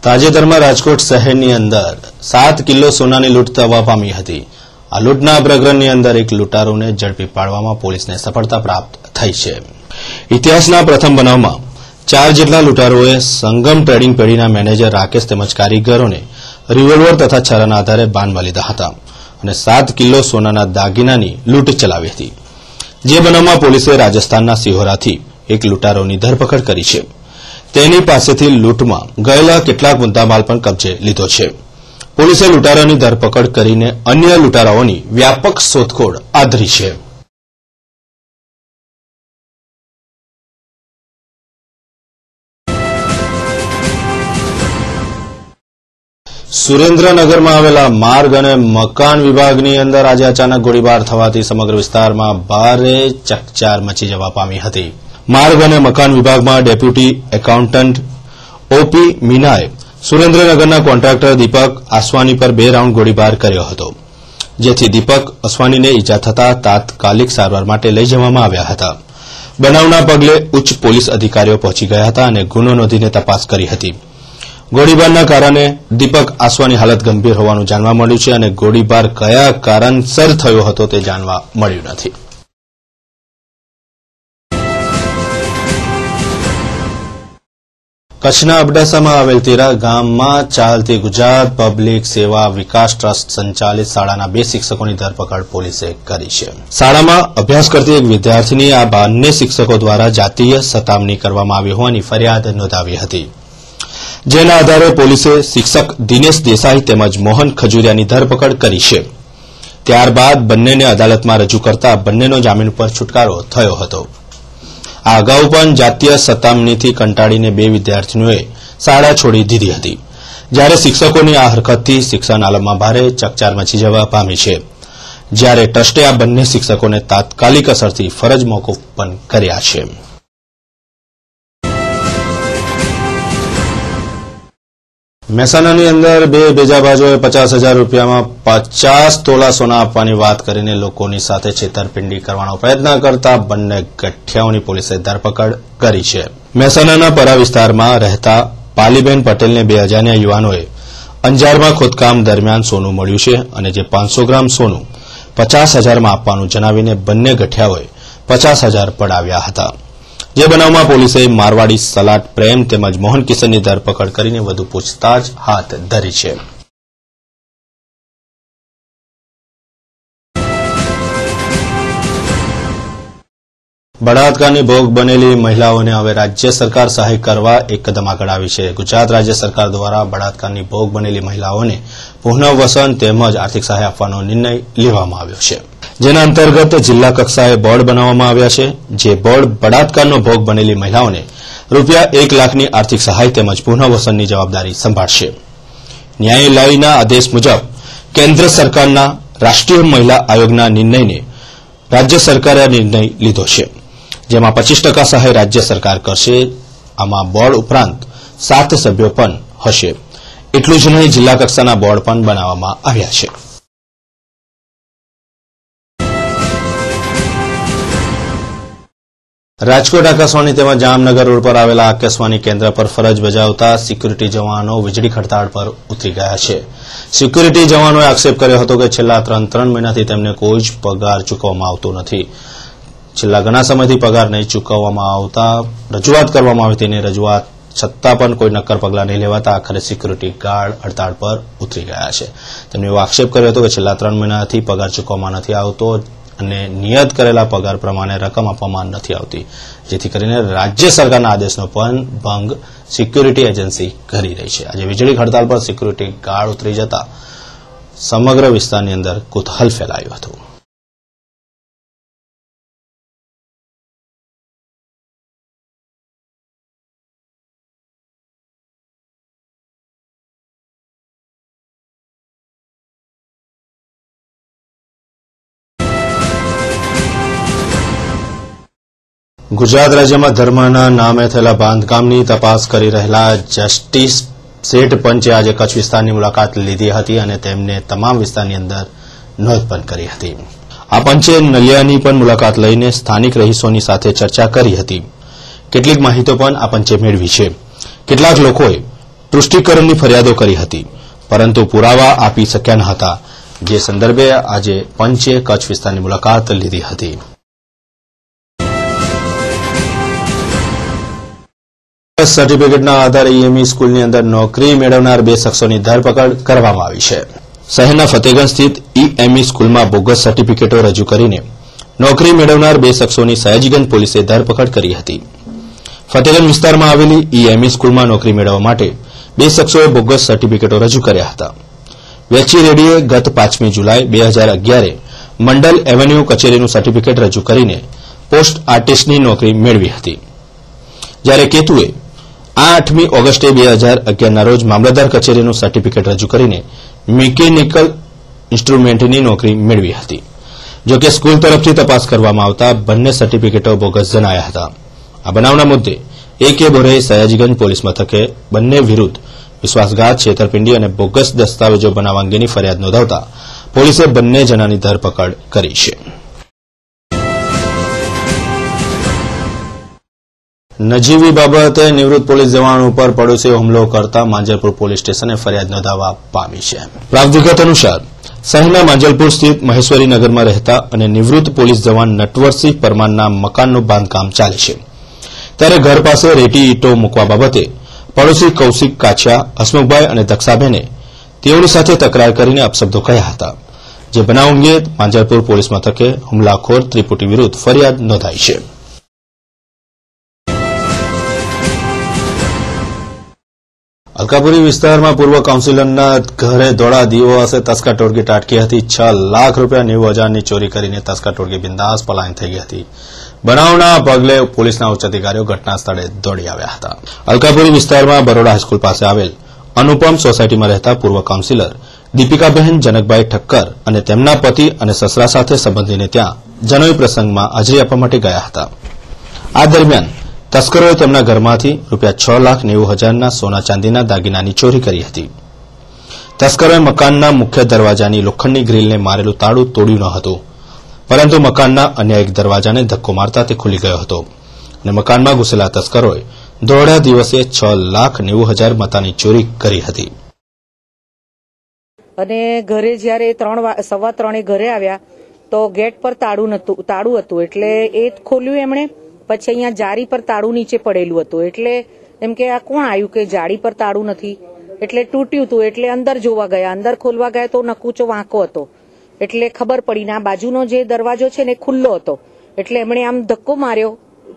તાજેતરમાં રાજકોટ શહેરની અંદર 7 કિલો સોનાની લૂંટ થવા પામી હતી। આ લૂંટના પ્રકરણની અંદર એક લૂંટારોને ઝડપી પાડવામાં પોલીસને સફળતા પ્રાપ્ત થઈ છે। ઇતિહાસના પ્રથમ બનાવમાં 4 જેટલા લૂંટારોએ સંગમ ટ્રેડિંગ પેઢીના મેનેજર રાકેશ તેમજ કારીગરોને રિવોલ્વર તથા છરાના આધારે બાનમાં લીધા હતા અને 7 કિલો સોનાના દાગીનાની લૂંટ ચલાવી હતી। જે બનાવમાં પોલીસે રાજસ્થાનના સિહોરાથી એક લૂંટારોની ધરપકડ કરી છે। તેની પાસેથી લૂંટમાં ગયેલા કેટલાક મુદ્દામાલ પણ કબજે લીધો છે। પોલીસે લૂંટારાની ધરપકડ કરીને અન્ય લૂંટારાઓની વ્યાપક શોધખોળ આદરી છે। સુરેન્દ્રનગરમાં આવેલા માર્ગ અને મકાન વિભાગની અંદર આજે અચાનક ગોળીબાર થવાથી સમગ્ર વિસ્તારમાં ભારે ચકચાર મચી જવા પામી હતી। માર્ગ અને મકાન વિભાગમાં ડેપ્યુટી એકાઉન્ટન્ટ ઓપી મીનાએ સુરેન્દ્રનગરના કોન્ટ્રાક્ટર દીપક આસવાની પર 2 રાઉન્ડ ગોળીબાર કર્યો હતો, જેથી દીપક આસવાનીને ઇજા થતા તાત્કાલિક સારવાર માટે લઈ જવામાં આવ્યા હતા। બનાવના પગલે ઉચ્ચ પોલીસ અધિકારીઓ પહોંચી ગયા હતા અને ગુનો નોંધીને તપાસ કરી હતી। ગોળીબારના કારણે દીપક આસવાની હાલત ગંભીર હોવાનું જાણવા મળ્યું છે અને ગોળીબાર કયા કારણસર થયો હતો તે જાણવા મળ્યું નથી। કચ્છના અબડાસામાં આવેલ તેરા ગામમાં ચાલતી ગુજરાત પબ્લિક સેવા વિકાસ ટ્રસ્ટ સંચાલિત શાળાના 2 શિક્ષકોની ધરપકડ પોલીસે કરી છે। શાળામાં અભ્યાસ કરતી એક વિદ્યાર્થીની આ બંને શિક્ષકો દ્વારા જાતીય સતામણી કરવામાં આવી હોવાની ફરિયાદ નોંધાવી હતી, જેના આધારે પોલીસે શિક્ષક દિનેશ દેસાઈ તેમજ મોહન ખજુરિયાની ધરપકડ કરી છે। ત્યારબાદ બંનેને અદાલતમાં રજૂ કરતા બંનેનો જામીન પર છુટકારો થયો હતો। આ અગાઉ પણ જાતીય સતામણીથી કંટાળીને 2 વિદ્યાર્થીઓએ શાળા છોડી દીધી હતી, જ્યારે શિક્ષકોની આ હરકતથી શિક્ષણ આલમમાં ભારે ચકચાર મચી જવા પામી છે, જ્યારે ટ્રસ્ટે આ બંને શિક્ષકોને તાત્કાલિક અસરથી ફરજ મોકૂફ પણ કર્યા છે। મહેસાણાની અંદર 2 ભેજાબાજોએ 50,000 રૂપિયામાં 50 તોલા સોના આપવાની વાત કરીને લોકોની સાથે છેતરપિંડી કરવાનો પ્રયત્ન કરતા બંને ગઠિયાઓની પોલીસે ધરપકડ કરી છે। મહેસાણાના પરા વિસ્તારમાં રહેતા પાલીબેન પટેલને 2 અજાણ્યા યુવાનોએ અંજારમાં ખોદકામ દરમિયાન સોનું મળ્યું છે અને જે 500 ગ્રામ સોનું 50,000માં આપવાનું જણાવીને બંને ગઠિયાઓએ 50,000 પડાવ્યા હતા। જે બનાવમાં પોલીસે મારવાડી સલાટ પ્રેમ તેમજ મોહન કિશનની ધરપકડ કરીને વધુ પૂછતાછ હાથ ધરી છે। બળાત્કારની ભોગ બનેલી મહિલાઓને હવે રાજ્ય સરકાર સહાય કરવા એક કદમ આગળ આવી છે। ગુજરાત રાજ્ય સરકાર દ્વારા બળાત્કારની ભોગ બનેલી મહિલાઓને પુનઃવસન તેમજ આર્થિક સહાય આપવાનો નિર્ણય લેવામાં આવ્યો છે, જેના અંતર્ગત જિલ્લા કક્ષાએ બોર્ડ બનાવવામાં આવ્યા છે। જે બોર્ડ બળાત્કારનો ભોગ બનેલી મહિલાઓને રૂપિયા 1 લાખની આર્થિક સહાય તેમજ પુનઃવસનની જવાબદારી સંભાળશે। ન્યાયાલયના આદેશ મુજબ કેન્દ્ર સરકારના રાષ્ટ્રીય મહિલા આયોગના નિર્ણયને રાજ્ય સરકારે નિર્ણય લીધો છે, જેમાં 25% સહાય રાજ્ય સરકાર કરશે। આમાં બોર્ડ ઉપરાંત 7 સભ્યો પણ હશે। એટલું જ નહીં, જિલ્લા કક્ષાના બોર્ડ પણ બનાવવામાં આવ્યા છે। રાજકોટ આકાશવાણી તેમજ જામનગર રોડ પર આવેલા આકાશવાણી કેન્દ્ર પર ફરજ બજાવતા સિક્યુરિટી જવાનો વીજળી હડતાળ પર ઉતરી ગયા છે। સિક્યુરિટી જવાનોએ આક્ષેપ કર્યો હતો કે છેલ્લા 3 મહિનાથી તેમને કોઈ જ પગાર ચૂકવવામાં આવતો નથી। છેલ્લા ઘણા સમયથી પગાર નહીં ચૂકવવામાં આવતા રજૂઆત કરવામાં આવી હતી, રજૂઆત છતાં પણ કોઈ નક્કર પગલાં નહીં લેવાતા આખરે સિક્યુરિટી ગાર્ડ હડતાળ પર ઉતરી ગયા છે। તેમણે એવો આક્ષેપ કર્યો હતો કે છેલ્લા 3 મહિનાથી પગાર ચૂકવવામાં નથી આવતો અને નિયત કરેલા પગાર પ્રમાણે રકમ આપવામાં નથી આવતી, જેથી કરીને રાજ્ય સરકારના આદેશનો પણ ભંગ સિક્યુરિટી એજન્સી કરી રહી છે। આજે વીજળી હડતાળ પર સિક્યુરિટી ગાર્ડ ઉતરી જતા સમગ્ર વિસ્તારની અંદર કુતૂહલ ફેલાયું હતું। ગુજરાત રાજ્યમાં ધર્મના નામે થયેલા બાંધકામની તપાસ કરી રહેલા જસ્ટિસ શેઠ પંચે આજે કચ્છ વિસ્તારની મુલાકાત લીધી હતી અને તેમને તમામ વિસ્તારની અંદર નોંધ પણ કરી હતી। આ પંચે નલિયાની પણ મુલાકાત લઈને સ્થાનિક રહીશોની સાથે ચર્ચા કરી હતી। કેટલીક માહિતીઓ પણ આ પંચે મેળવી છે। કેટલાક લોકોએ તૃષ્ટિકરણની ફરિયાદો કરી હતી, પરંતુ પુરાવા આપી શક્યા ન હતા, જે સંદર્ભે આજે પંચે કચ્છ વિસ્તારની મુલાકાત લીધી હતી. સર્ટિફિકેટના આધારે ઈએમઈ સ્કૂલની અંદર નોકરી મેળવનાર 2 શખ્સોની ધરપકડ કરવામાં આવી છે. શહેરના ફતેગંજ સ્થિત ઈએમઈ સ્કૂલમાં બોગસ સર્ટિફિકેટો રજૂ કરીને નોકરી મેળવનાર 2 શખ્સોની સયાજીગંજ પોલીસે ધરપકડ કરી હતી. ફતેગંજ વિસ્તારમાં આવેલી ઈએમઈ સ્કૂલમાં નોકરી મેળવવા માટે 2 શખ્સોએ બોગસ સર્ટિફિકેટો રજૂ કર્યા હતા. વેચી રેડ્ડીએ ગત 5મી જુલાઈ 2011 મંડલ એવન્યુ કચેરીનું સર્ટિફિકેટ રજૂ કરીને પોસ્ટ આર્ટિસ્ટની નોકરી મેળવી હતી, જ્યારે કેતુએ 8મી ઓગસ્ટે 2011ના રોજ મામલતદાર કચેરીનું સર્ટિફિકેટ રજૂ કરીને મિકેનિકલ ઇન્સ્ટ્રુમેન્ટની નોકરી મેળવી હતી. જોકે સ્કૂલ તરફથી તપાસ કરવામાં આવતા બંને સર્ટિફિકેટો બોગસ જણાયા હતા. આ બનાવના મુદ્દે A.K. બોરેએ સયાજીગંજ પોલીસ મથકે બંને વિરુદ્ધ વિશ્વાસઘાત, છેતરપિંડી અને બોગસ દસ્તાવેજો બનાવવા અંગેની ફરિયાદ નોંધાવતા પોલીસે બંને જણાની ધરપકડ કરી છે. નજીવી બાબતે નિવૃત્ત પોલીસ જવાન ઉપર પડોશીઓ હુમલો કરતા માંજલપુર પોલીસ સ્ટેશને ફરિયાદ નોંધાવવા પામી છે. પ્રાપ્ત વિગત અનુસાર શહેરના માંજલપુર સ્થિત મહેશ્વરી નગરમાં રહેતા અને નિવૃત્ત પોલીસ જવાન નટવરસિંહ પરમારના મકાનનું બાંધકામ ચાલે છે, ત્યારે ઘર પાસે રેતી ઈંટો મૂકવા બાબતે પડોશી કૌશિક કાછિયા, હસમુખભાઈ અને દક્ષાબેને તેઓની સાથે તકરાર કરીને અપશબ્દો કહ્યા હતા, જે બનાવ અંગે માંજલપુર પોલીસ મથકે હુમલાખોર ત્રિપુટી વિરુદ્ધ ફરિયાદ નોંધાઈ છે. અલકાપુરી વિસ્તારમાં પૂર્વ કાઉન્સિલરના ઘરે દોડા દિવસે તસ્કર ટોળકી ત્રાટકી હતી. 6 લાખ રૂપિયા 90,000ની ચોરી કરીને તસ્કર ટોળકી બિંદાસ પલાયન થઈ ગઈ હતી. બનાવના પગલે પોલીસના ઉચ્ચ અધિકારીઓ ઘટના સ્થળે દોડી આવ્યા હતા. અલકાપુરી વિસ્તારમાં બરોડા હાઈસ્કૂલ પાસે આવેલ અનુપમ સોસાયટીમાં રહેતા પૂર્વ કાઉન્સિલર દીપિકાબહેન જનકભાઈ ઠક્કર અને તેમના પતિ અને સસરા સાથે સંબંધીને ત્યાં જનોઈ પ્રસંગમાં હાજરી આપવા માટે ગયા હતા. આ દરમિયાન તસ્કરોએ તેમના ઘરમાંથી રૂપિયા 6,90,000ના સોના ચાંદીના દાગીનાની ચોરી કરી હતી. તસ્કરોએ મકાનના મુખ્ય દરવાજાની લોખંડની ગ્રીલને મારેલું તાળું તોડ્યું ન હતું, પરંતુ મકાનના અન્ય એક દરવાજાને ધક્કો મારતા તે ખુલી ગયો હતો અને મકાનમાં ઘૂસેલા તસ્કરોએ દોઢા દિવસે 6,90,000 મતાની ચોરી કરી હતી. અને ઘરે જ્યારે 3:15 ઘરે આવ્યા તો ગેટ પર તાળું હતું, એટલે એ ખોલ્યું એમણે. પછી અહીંયા જારી પર તાળું નીચે પડેલું હતું, એટલે એમ કે આ કોણ આવ્યું કે જાળી પર તાળું નથી, એટલે તૂટ્યું હતું. એટલે અંદર જોવા ગયા, અંદર ખોલવા ગયા તો નકુચો વાંકો હતો, એટલે ખબર પડી ને આ બાજુનો જે દરવાજો છે ને ખુલ્લો હતો, એટલે એમણે આમ ધક્કો માર્યો,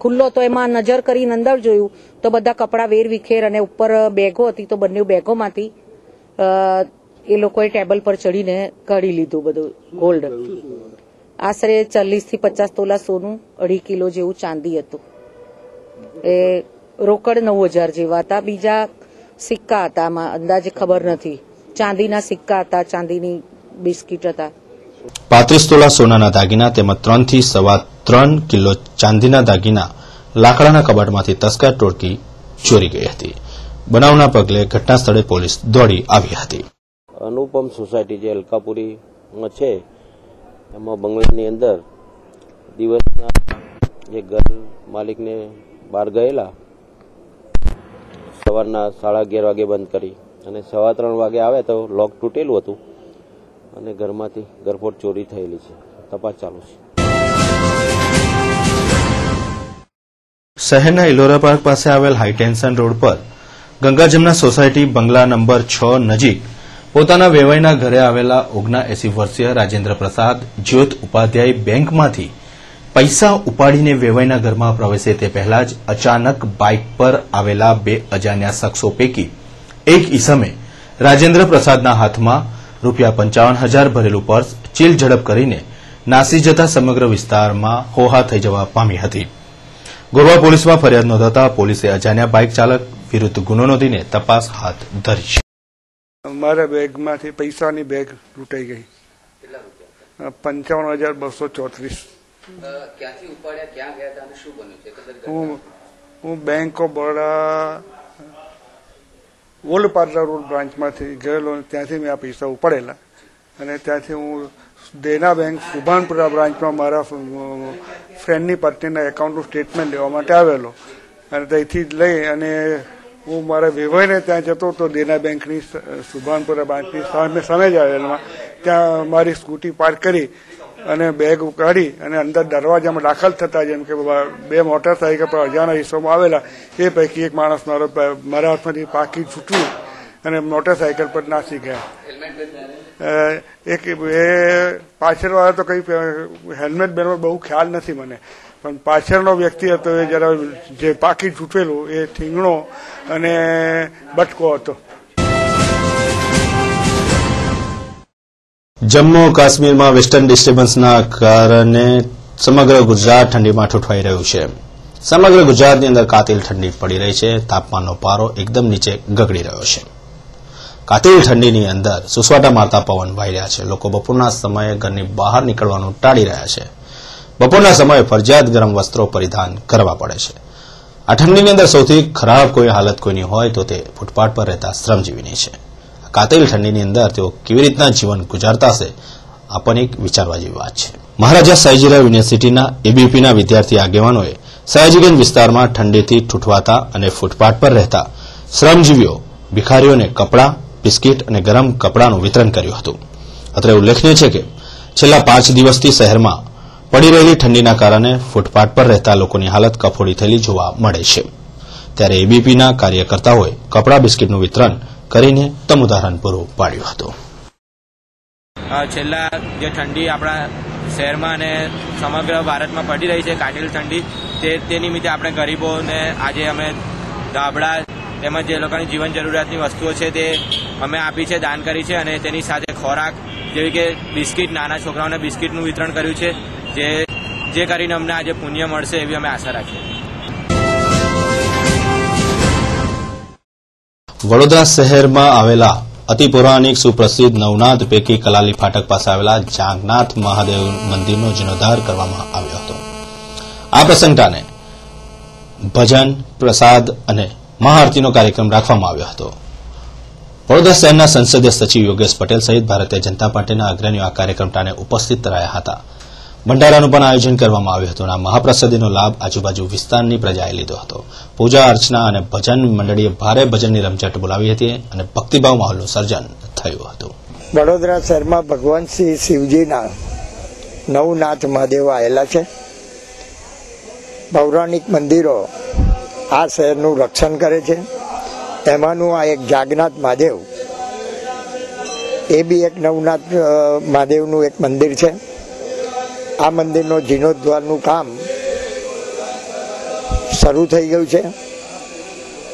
ખુલ્લો તો એમાં નજર કરીને અંદર જોયું તો બધા કપડા વેર વિખેર અને ઉપર બેગો હતી, તો બંને બેગોમાંથી એ લોકોએ ટેબલ પર ચડીને કાઢી લીધું બધું ગોલ્ડ. આશરે 40 થી 50 તોલા સોનું, 2.5 કિલો જેવું ચાંદી હતું. એ રોકડ 9,000 જેવા હતા. બીજા સિક્કા હતા, આમાં અંદાજે ખબર નથી. ચાંદીના સિક્કા હતા, ચાંદીની બિસ્કીટ હતા. 35 તોલા સોનાના દાગીના તેમજ 3 થી 3.25 કિલો ચાંદીના દાગીના લાકડાના કબાટમાંથી તસ્કર ટોળકી ચોરી ગઈ હતી. બનાવના પગલે ઘટના સ્થળે પોલીસ દોડી આવી હતી. અનુપમ સોસાયટી જે અલકાપુરીમાં છે, એમાં બંગલાની અંદર દિવસના જે ઘર માલિકને બહાર ગયેલા, સવારના 11:30 વાગે બંધ કરી અને 3:15 વાગે આવે તો લોક તૂટેલું હતું અને ઘરમાંથી ગરફોડ ચોરી થયેલી છે. તપાસ ચાલુ છે. શહેરના ઇલોરા પાર્ક પાસે આવેલ હાઈટેન્શન રોડ પર ગંગાજમના સોસાયટી બંગલા નંબર 6 નજીક પોતાના વેવાઈના ઘરે આવેલા 79 વર્ષીય રાજેન્દ્ર પ્રસાદ જ્યોત ઉપાધ્યાય બેંકમાંથી પૈસા ઉપાડીને વેવાઈના ઘરમાં પ્રવેશે તે પહેલા જ અચાનક બાઇક પર આવેલા 2 અજાણ્યા શખ્સો પૈકી એક ઈસમે રાજેન્દ્ર પ્રસાદના હાથમાં ₹55,000 ભરેલું પર્સ ચીલ ઝડપ કરીને નાસી જતા સમગ્ર વિસ્તારમાં હોહા થઈ જવા પામી હતી. ગોરવા પોલીસમાં ફરિયાદ નોંધાતા પોલીસે અજાણ્યા બાઇક ચાલક વિરુદ્ધ ગુનો નોંધીને તપાસ હાથ ધરી છે. મારા બેગમાંથી પૈસાની બેગ લૂંટાઈ ગઈ. 55,234. ક્યાંથી ઉપાડ્યા, ક્યાં ગયા હતા અને શું બન્યું છે? હું bank of Baroda old parlour road બ્રાન્ચમાંથી ગયેલો, ત્યાંથી મેં આ પૈસા ઉપાડેલા અને ત્યાંથી હું દેના બેંક સુભાનપુરા બ્રાન્ચમાં મારા ફ્રેન્ડની પત્નીના એકાઉન્ટનું સ્ટેટમેન્ટ લેવા માટે આવેલો અને ત્યાંથી લઈ અને હું મારા વેવાઈને ત્યાં જતો હતો દેના બેંકની સુભાનપુરા બ્રાન્ચની સામે જ આવેલામાં. ત્યાં મારી સ્કૂટી પાર્ક કરી અને બેગ કાઢી અને અંદર દરવાજામાં દાખલ થતા જેમ કે 2 મોટરસાઇકલ પર અજાણા હિસ્સોમાં આવેલા એ પૈકી એક માણસ મારા હાથમાંથી પાકીટ છૂટ્યું અને મોટરસાઇકલ પર નાસી ગયા. એ પાછળવાળા તો કઈ હેલ્મેટ બેનો બહુ ખ્યાલ નથી મને, પણ પાછળનો વ્યક્તિ હતો એ જરા જે પાકીટ છૂટેલું એ થીંગણો અને બટકો હતો. જમ્મુ કાશ્મીરમાં વેસ્ટર્ન ડિસ્ટર્બન્સના કારણે સમગ્ર ગુજરાત ઠંડીમાં ઠૂંઠવાઈ રહ્યું છે. સમગ્ર ગુજરાતની અંદર કાતિલ ઠંડી પડી રહી છે. તાપમાનનો પારો એકદમ નીચે ગગડી રહ્યો છે. કાતિલ ઠંડીની અંદર સુસવાટા મારતા પવન વાઈ રહ્યા છે. લોકો બપોરના સમયે ઘરની બહાર નીકળવાનું ટાળી રહ્યા છે. બપોરના સમયે ફરજિયાત ગરમ વસ્ત્રો પરિધાન કરવા પડે છે. આ ઠંડીની અંદર સૌથી ખરાબ કોઈ હાલત કોઈની હોય તો તે ફૂટપાથ પર રહેતા શ્રમજીવીની છે. કાતિલ ઠંડીની અંદર તેઓ કેવી રીતના જીવન ગુજારતા હશે આ પણ એક વિચારવા જેવી વાત છે. મહારાજા સયાજીરાવ યુનિવર્સિટીના એબીવીપીના વિદ્યાર્થી આગેવાનોએ સયાજીગંજ વિસ્તારમાં ઠંડીથી ઠૂંઠવાતા અને ફૂટપાથ પર રહેતા શ્રમજીવીઓ ભિખારીઓને કપડાં, બિસ્કીટ અને ગરમ કપડાનું વિતરણ કર્યું હતું. અત્રે ઉલ્લેખનીય છે કે છેલ્લા 5 દિવસથી શહેરમાં પડી રહેલી ઠંડીના કારણે ફૂટપાથ પર રહેતા લોકોની હાલત કફોડી થયેલી જોવા મળે છે. ત્યારે એબીવીપીના કાર્યકર્તાઓએ કપડાં, બિસ્કીટનું વિતરણ કરીને ઉત્તમ ઉદાહરણ પૂરું પાડ્યું હતું. છેલ્લા જે ઠંડી આપણા શહેરમાં અને સમગ્ર ભારતમાં પડી રહી છે, કાતિલ ઠંડી, તે નિમિત્તે આપણે ગરીબોને આજે અમે ધાબળા તેમજ જે લોકોની જીવન જરૂરિયાતની વસ્તુઓ છે તે અમે આપી છે, દાન કરી છે અને તેની સાથે ખોરાક જેવી કે બિસ્કીટ, નાના છોકરાઓને બિસ્કીટનું વિતરણ કર્યું છે, જે કરીને અમને આજે પુણ્ય મળશે એવી અમે આશા રાખીએ. વડોદરા શહેરમાં આવેલા અતિ પૌરાણિક સુપ્રસિદ્ધ નવનાથ પૈકી કલાલી ફાટક પાસે આવેલા જાગનાથ મહાદેવ મંદિરનો જીર્ણોદ્ધાર કરવામાં આવ્યો હતો. આ પ્રસંગટાને ભજન, પ્રસાદ અને મહાઆરતીનો કાર્યક્રમ રાખવામાં આવ્યો હતો. વડોદરા શહેરના સંસદીય સચિવ યોગેશ પટેલ સહિત ભારતીય જનતા પાર્ટીના અગ્રણીઓ આ કાર્યક્રમટાને ઉપસ્થિત રહ્યા હતા. ભંડારાનું પણ આયોજન કરવામાં આવ્યું હતું. આ મહાપ્રસાદીનો લાભ આજુબાજુ વિસ્તારની પ્રજાએ લીધો હતો. પૂજા અર્ચના અને ભજન મંડળીએ ભારે ભજનની રમઝટ બોલાવી હતી અને ભક્તિભાવ માહોલનું સર્જન થયું હતું. વડોદરા શહેરમાં ભગવાન શ્રી શિવજીના નવનાથ મહાદેવ આવેલા છે. પૌરાણિક મંદિરો આ શહેરનું રક્ષણ કરે છે. એમાંનું આ એક જાગનાથ મહાદેવ, એ બી એક નવનાથ મહાદેવનું એક મંદિર છે. આ મંદિરનો જીર્ણોદ્ધારનું કામ શરૂ થઈ ગયું છે.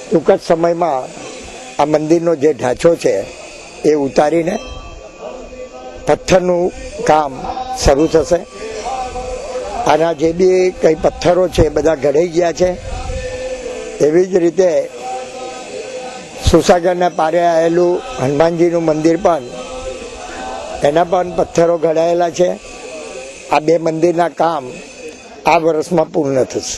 ટૂંક જ સમયમાં આ મંદિરનો જે ઢાંચો છે એ ઉતારીને પથ્થરનું કામ શરૂ થશે. આના જે બી કંઈ પથ્થરો છે બધા ઘડાઈ ગયા છે. એવી જ રીતે સુસાગરના પારે આવેલું હનુમાનજીનું મંદિર પણ, એના પણ પથ્થરો ઘડાયેલા છે. આ 2 મંદિરના કામ આ વર્ષમાં પૂર્ણ થશે.